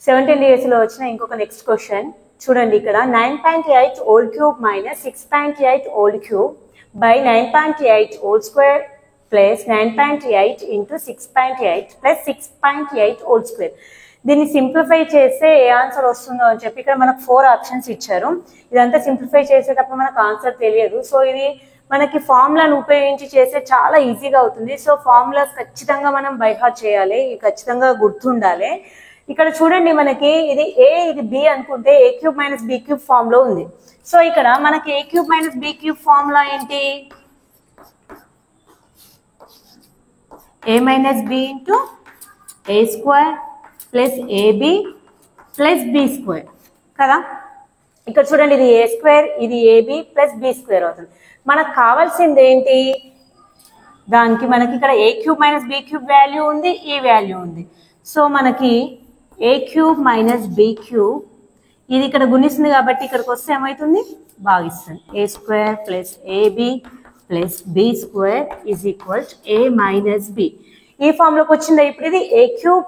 17 days లో వచ్చిన ఇంకొక నెక్స్ట్ క్వశ్చన్ చూడండి. ఇక్కడ 9.8 whole cube minus 6.8 whole cube by 9.8 whole square plus 9.8 into 6.8 plus 6.8 whole square. దీన్ని సింప్లిఫై చేస్తే ఏ ఆన్సర్ వస్తుందో అని చెప్పి ఇక్కడ మనకు 4 ఆప్షన్స్ ఇచ్చారు. ఇదంతా సింప్లిఫై చేసేటప్పుడు మనకు ఆన్సర్ తెలియదు. సో ఇది మనకి ఫార్ములాను ఉపయోగించి చేస్తే చాలా ఈజీగా అవుతుంది. సో ఫార్ములాస్ ఖచ్చితంగా మనం బై హార్ట్ చేయాలి, ఖచ్చితంగా గుర్తుండాలి. ఇక్కడ చూడండి, మనకి ఇది ఏ ఇది బి అనుకుంటే A cube minus B cube form లో ఉంది. సో ఇక్కడ మనకి A cube minus B cube formula ఏంటి? A minus B into A square plus AB plus B square కదా. ఇక్కడ చూడండి, ఇది ఏ స్క్వేర్, ఇది ఏబి ప్లస్ బి స్క్వేర్ అవుతుంది. మనకు కావాల్సింది ఏంటి? దానికి మనకి ఇక్కడ A cube minus B cube value ఉంది, ఈ వాల్యూ ఉంది. సో మనకి A cube minus B cube ఇది ఇక్కడ గుణిస్తుంది కాబట్టి ఇక్కడికి వస్తే ఏమవుతుంది? భాగిస్తుంది. A square plus AB plus B square is equals A minus B. ఈ ఫామ్లోకి వచ్చిందా? ఇప్పుడు ఇది ఏ క్యూబ్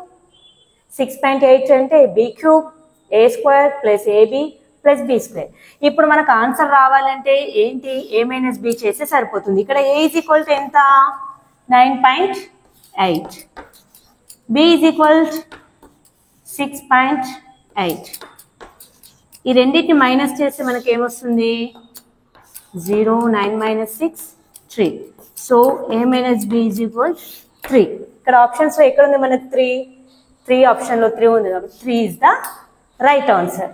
6.8 అంటే B cube A square plus AB plus B square. ఇప్పుడు మనకు ఆన్సర్ రావాలంటే ఏంటి? ఏ మైనస్ బి చేస్తే సరిపోతుంది. ఇక్కడ ఏ ఈజ్ ఈక్వల్ టు ఎంత? 9.8, బి ఈజ్ ఈక్వల్ 6.8. ఈ రెండింటిని మైనస్ చేస్తే మనకి ఏమొస్తుంది? 0, 9 minus 6, 3. So A minus B is equal 3. ఇక్కడ ఆప్షన్స్లో ఎక్కడ ఉంది మనకి 3 ఆప్షన్లో 3 ఉంది కాబట్టి 3 ఈజ్ ద రైట్ ఆన్సర్.